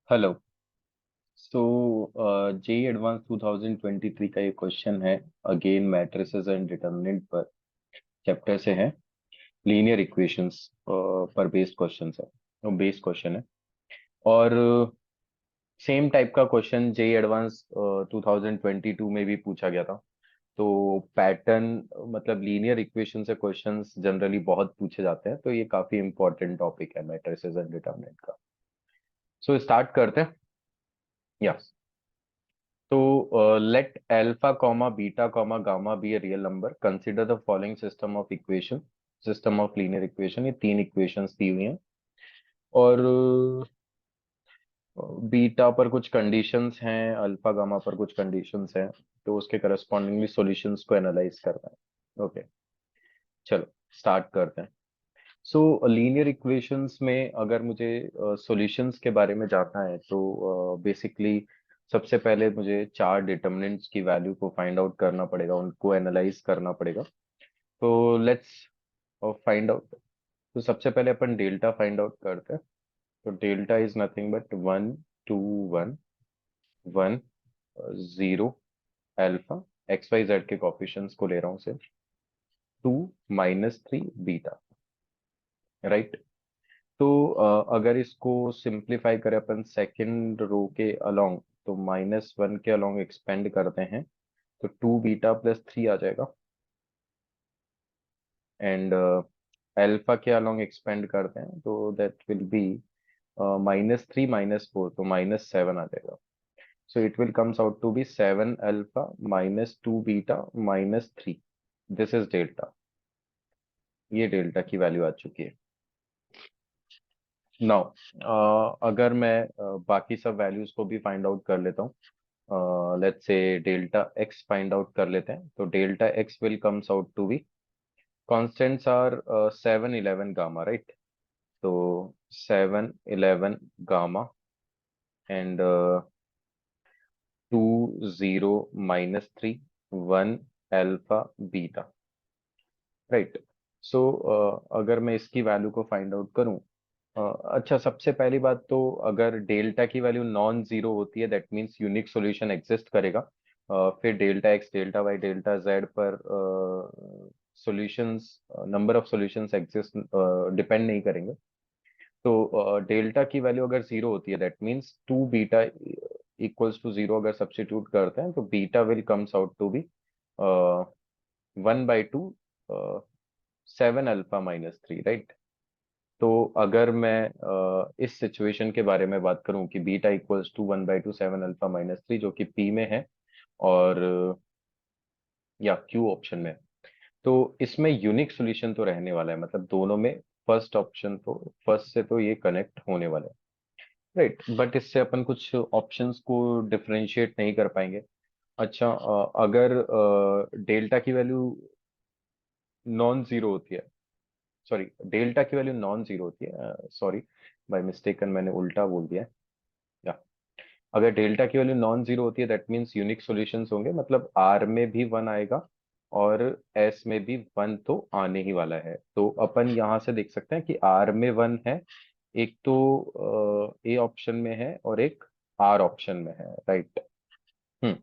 Hello. सो JEE advance 2023 का ये question है। अगेन मैट्रिसेस एंड डिटर्मिनेंट पर चैप्टर से है। लीनियर इक्वेशंस पर बेस्ड क्वेश्चन है। वो बेस्ड क्वेश्चन है। और सेम टाइप का क्वेश्चन जेई एडवांस 2022 में भी पूछा गया था। तो पैटर्न मतलब लीनियर इक्वेशन से क्वेश्चंस जनरली बहुत पूछे जाते हैं, तो ये काफी इंपॉर्टेंट टॉपिक है मैट्रिसेस एंड डिटर्मिनेंट का। सो स्टार्ट करते हैं। यस। तो let alpha comma beta comma gamma be a real number. Consider the following system of equation, system of linear equation. ये तीन इक्वेशंस दी हुई हैं और बीटा पर कुछ कंडीशंस हैं, अल्फा गामा पर कुछ कंडीशंस हैं। तो उसके करस्पॉन्डिंगली सॉल्यूशंस को एनालाइज करना है। ओके, चलो स्टार्ट करते हैं। सो लीनियर इक्वेशंस में अगर मुझे सॉल्यूशंस के बारे में जानना है तो बेसिकली सबसे पहले मुझे चार डिटर्मिनेंट्स की वैल्यू को फाइंड आउट करना पड़ेगा, उनको एनालाइज करना पड़ेगा। तो लेट्स फाइंड आउट। तो सबसे पहले अपन डेल्टा फाइंड आउट करते हैं। तो delta is nothing but 1 2 1 1 0 alpha. X Y Z के कोफिशिएंट्स को ले रहा हूँ सिर्फ। 2 - 3 बीटा। राइट। तो अगर इसको सिंप्लीफाई करें अपन सेकंड रो के अलोंग, तो -1 के अलोंग एक्सपेंड करते हैं तो 2 बीटा + 3 आ जाएगा। एंड अल्फा के अलोंग एक्सपेंड करते हैं तो दैट विल बी -3 - 4, तो -7 आ जाएगा। So it will comes out to be 7 alpha -2 beta -3। This is delta. ये डेल्टा की वैल्यू आ चुकी है। नाउ अगर मैं बाकी सब वैल्यूज को भी फाइंड आउट कर लेता हूँ। Let's say delta x find out कर लेते हैं। तो delta X will comes out to be, constants are 7 11 gamma, right. तो 7 11 gamma and 2 0 - 3 1 alpha beta. Right. So अगर मैं इसकी वैल्यू को फाइंड आउट करूं, अच्छा सबसे पहली बात तो अगर डेल्टा की वैल्यू नॉन जीरो होती है that means unique solution exist करेगा। फिर delta X delta Y delta Z पर solutions, number of solutions exist depend नहीं करेंगे। तो डेल्टा की वैल्यू अगर जीरो होती है that means 2 beta equals to zero. अगर सब्स्टिट्यूट करते हैं तो beta will comes out to be 1/2 7 alpha - 3, right. तो अगर मैं इस सिचुएशन के बारे में बात करूं कि बीटा इक्वल्स टू 1/2 7 अल्फा - 3, जो कि पी में है और या क्यू ऑप्शन में, तो इसमें यूनिक सॉल्यूशन तो रहने वाला है। मतलब दोनों में फर्स्ट ऑप्शन तो फर्स्ट से तो ये कनेक्ट होने वाले हैं, राइट। बट इससे अपन कुछ ऑप्शंस को डिफरेंशिएट नहीं कर पाएंगे। अच्छा अगर डेल्टा की वैल्यू नॉन जीरो होती है, सॉरी डेल्टा की वैल्यू नॉन जीरो होती है, सॉरी बाय मिस्टेकन मैंने उल्टा बोल दिया है। या अगर डेल्टा की वैल्यू नॉन जीरो होती है दैट मीन्स यूनिक सॉल्यूशंस होंगे, मतलब आर में भी वन आएगा और एस में भी वन तो आने ही वाला है। तो अपन यहाँ से देख सकते हैं कि आर में वन है, एक तो ए ऑप्शन में है और एक आर ऑप्शन में है, राइट। हम्म।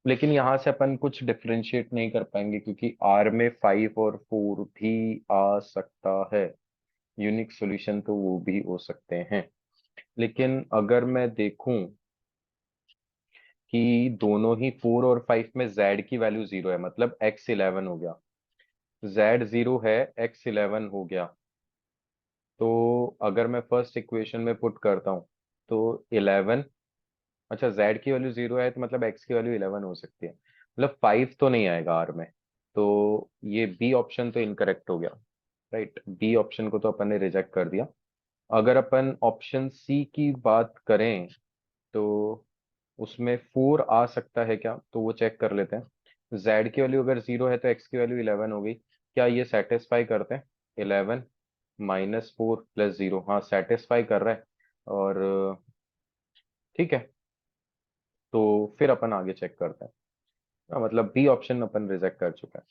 लेकिन यहाँ से अपन कुछ डिफरेंशिएट नहीं कर पाएंगे क्योंकि आर में 5 और 4 भी आ सकता है। यूनिक सॉल्यूशन तो वो भी हो सकते हैं। लेकिन अगर मैं देखूं कि दोनों ही 4 और 5 में जेड की वैल्यू जीरो है, मतलब x11 हो गया, जेड जीरो है, x11 हो गया। तो अगर मैं फर्स्ट इक्वेशन में पुट करता हूँ तो 11, अच्छा जेड की वैल्यू जीरो है तो मतलब एक्स की वैल्यू 11 हो सकती है, मतलब 5 तो नहीं आएगा आर में। तो ये बी ऑप्शन तो इनकरेक्ट हो गया, राइट। बी ऑप्शन को तो अपन ने रिजेक्ट कर दिया। अगर अपन ऑप्शन सी की बात करें तो उसमें 4 आ सकता है क्या, तो वो चेक कर लेते हैं। जेड की वैल्यू अगर जीरो है तो एक्स की वैल्यू 11 हो गई। क्या ये सेटिस्फाई करते हैं? 11 -4 + 0, हाँ सेटिस्फाई कर रहा है। और ठीक है, तो फिर अपन आगे चेक करते हैं। मतलब बी ऑप्शन अपन रिजेक्ट कर चुका है।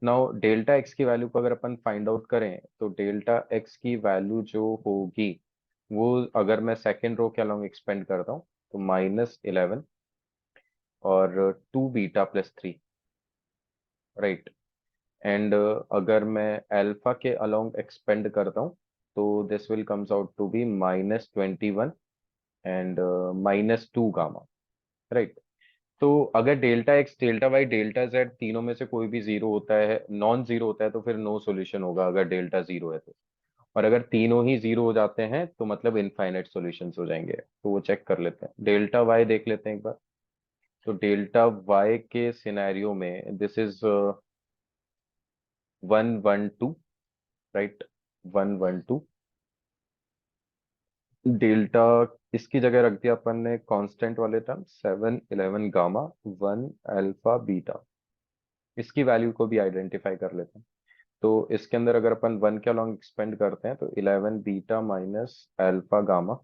नाउ डेल्टा एक्स की वैल्यू को अगर अपन फाइंड आउट करें तो डेल्टा एक्स की वैल्यू जो होगी वो अगर मैं सेकेंड रो के अलोंग एक्सपेंड करता हूँ तो -11 और 2β+3, राइट। एंड अगर मैं अल्फा के अलोंग एक्सपेंड करता हूँ तो this will comes out to be -21 and -2 gamma, right. तो अगर delta X, delta Y, delta Z तीनों में से कोई भी जीरो होता है, नॉन जीरो होता है, तो फिर नो सॉल्यूशन होगा अगर डेल्टा जीरो है तो। और अगर तीनों ही जीरो हो जाते हैं तो मतलब इनफाइनाइट सॉल्यूशंस हो जाएंगे। तो वो चेक कर लेते हैं, डेल्टा वाई देख लेते हैं एक बार। तो डेल्टा वाई के सिनेरियो में दिस इज 112, राइट, 112। डेल्टा, इसकी जगह रख दिया अपन ने कांस्टेंट वाले टर्म 7, 11 गामा, 1 अल्फा बीटा। इसकी वैल्यू को भी आइडेंटिफाई कर लेते हैं। तो इसके अंदर अगर अपन 1 के अलॉन्ग एक्सपेंड करते हैं तो 11 बीटा माइनस अल्फा गामा,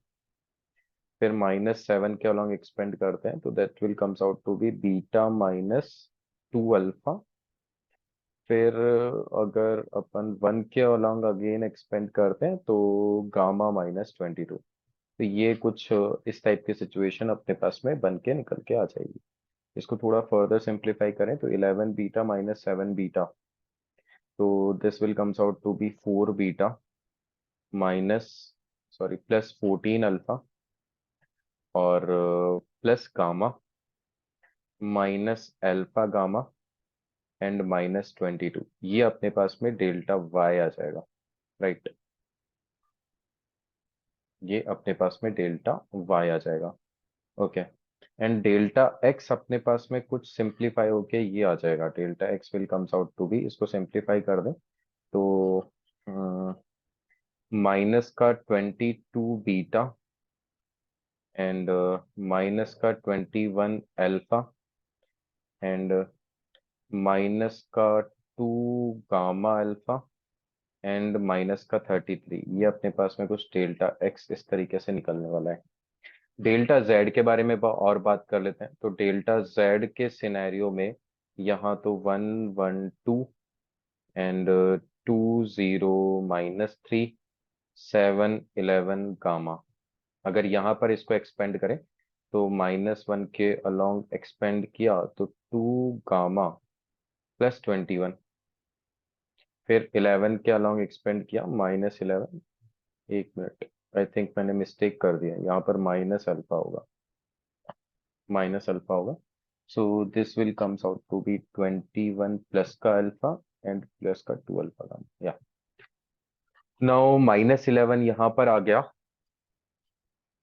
फिर -7 के अलॉन्ग एक्सपेंड करते हैं तो that will comes out to be beta -2 alpha. फिर अगर अपन 1 के अलॉन्ग अगेन एक्सपेंड करते हैं तो गामा -22। तो ये कुछ इस टाइप की सिचुएशन अपने पास में बन के निकल के आ जाएगी। इसको थोड़ा फर्दर सिंप्लीफाई करें तो 11 बीटा -7 बीटा, तो this will comes out to be 4 beta minus, sorry, +14 alpha और plus gamma -alpha gamma and -22। ये अपने पास में डेल्टा वाई आ जाएगा, राइट। ये अपने पास में डेल्टा वाई आ जाएगा, ओके। एंड डेल्टा एक्स अपने पास में कुछ सिंप्लीफाई होके ये आ जाएगा, delta X will comes out to be, इसको सिंप्लीफाई कर दें तो -22 beta and -21 alpha and -2 gamma alpha and -33। ये अपने पास में कुछ डेल्टा एक्स इस तरीके से निकलने वाला है। डेल्टा जेड के बारे में और बात कर लेते हैं। तो डेल्टा जेड के सिनेरियो में यहाँ तो 112 एंड 20 -3 7, 11 गामा। अगर यहाँ पर इसको एक्सपेंड करें तो -1 के अलोंग एक्सपेंड किया तो 2 गामा +21, फिर 11 के अलोंग एक्सपेंड किया -11। एक मिनट, आई थिंक मैंने मिस्टेक कर दिया, यहाँ पर -अल्फा होगा, -अल्फा होगा। So this will comes out to be 21 plus का अल्फा एंड प्लस का 2 अल्फा का, या नाउ -11 यहाँ पर आ गया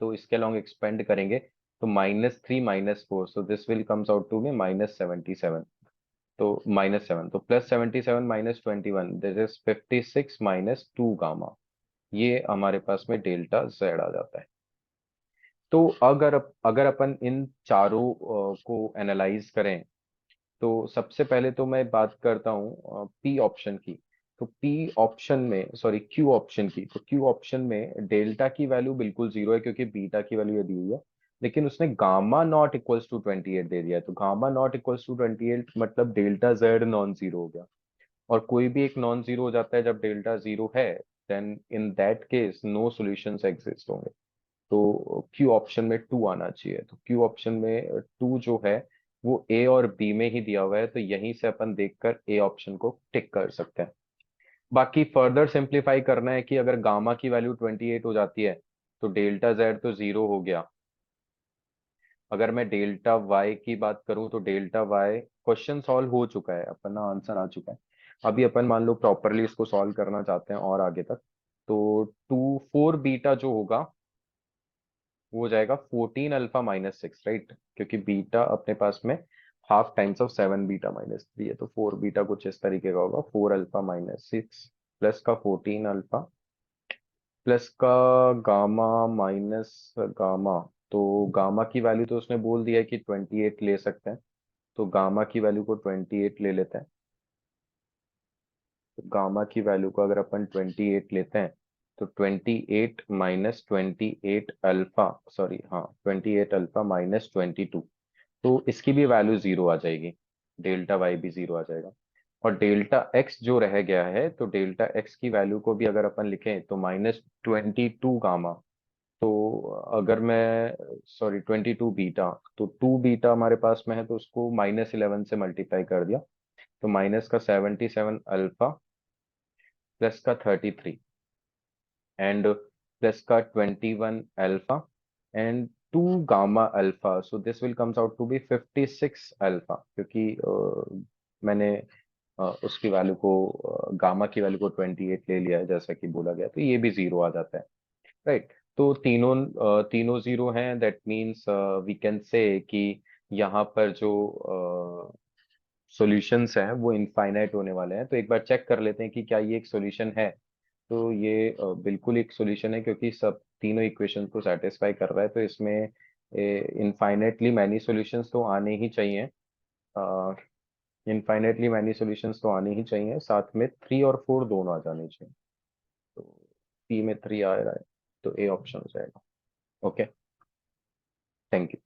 तो इसके अलोंग एक्सपेंड करेंगे तो -3 -4, so this will comes out to be -77। तो -7, तो +77 -21, दिस इज 56 -2 गामा। ये हमारे पास में डेल्टा जेड आ जाता है। तो अगर अपन इन चारों को एनालाइज करें तो सबसे पहले तो मैं बात करता हूँ पी ऑप्शन की। तो पी ऑप्शन में, सॉरी, क्यू ऑप्शन की, तो क्यू ऑप्शन में डेल्टा की वैल्यू बिल्कुल जीरो है क्योंकि बीटा की वैल्यू ये दी हुई है। लेकिन उसने गामा नॉट इक्वल्स टू 28 दे दिया है, तो गामा नॉट इक्वल्स टू 28 मतलब डेल्टा जेड नॉन जीरो हो गया। और कोई भी एक नॉन जीरो हो जाता है जब डेल्टा जीरो है, then in that case no solutions exist होंगे। तो क्यू ऑप्शन में 2 आना चाहिए। तो क्यू ऑप्शन में 2 जो है वो ए और बी में ही दिया हुआ है, तो यहीं से अपन देखकर ए ऑप्शन को टिक कर सकते हैं। बाकी फर्दर सिंप्लीफाई करना है कि अगर गामा की वैल्यू 28 हो जाती है तो डेल्टा जेड तो जीरो हो गया। अगर मैं डेल्टा वाई की बात करूं तो डेल्टा वाई क्वेश्चन सॉल्व हो चुका है, अपना आंसर आ चुका है। अभी अपन मान लो प्रॉपरली इसको सॉल्व करना चाहते हैं और आगे तक, तो 4 बीटा जो होगा वो हो जाएगा 14 अल्फा -6, राइट, क्योंकि बीटा अपने पास में हाफ टाइम्स ऑफ 7 बीटा -3 है। तो 4 बीटा कुछ इस तरीके का होगा, 4 अल्फा -6 प्लस का 14 अल्फा प्लस का गामा माइनस गामा। तो गामा की वैल्यू तो उसने बोल दिया है कि 28 ले सकते हैं, तो गामा की वैल्यू को 28 ले लेते हैं। तो गामा की वैल्यू को अगर अपन 28 लेते हैं तो 28 -28 अल्फा, सॉरी, हाँ, 28 अल्फा -22, तो इसकी भी वैल्यू जीरो आ जाएगी, डेल्टा वाई भी जीरो आ जाएगा। और डेल्टा एक्स जो रह गया है, तो डेल्टा एक्स की वैल्यू को भी अगर अपन लिखें तो -22 गामा तो अगर मैं सॉरी 22 बीटा, तो 2 बीटा हमारे पास में है तो उसको -11 से मल्टीप्लाई कर दिया, तो माइनस का 77 अल्फा प्लस का 33 एंड प्लस का 21 alpha and 2 gamma alpha, so this will comes out to be 56 alpha, क्योंकि मैंने उसकी वैल्यू को गामा की वैल्यू को 28 ले लिया है जैसा कि बोला गया, तो ये भी जीरो आ जाता है, राइट। तो तीनों जीरो हैं, that means we can say कि यहाँ पर जो सॉल्यूशंस हैं वो इनफाइनाइट होने वाले हैं। तो एक बार चेक कर लेते हैं कि क्या ये एक सॉल्यूशन है। तो ये बिल्कुल एक सॉल्यूशन है, क्योंकि सब तीनों इक्वेशन को सेटिस्फाई कर रहा है, तो इसमें इनफाइनाइटली मैनी सॉल्यूशंस तो आने ही चाहिए। इनफाइनाइटली मैनी सॉल्यूशंस तो आने ही चाहिए, साथ में 3 और 4 दोनों आ जाने चाहिए। तो सी में 3 आ रहा है, तो ए ऑप्शन हो जाएगा। Okay, thank you.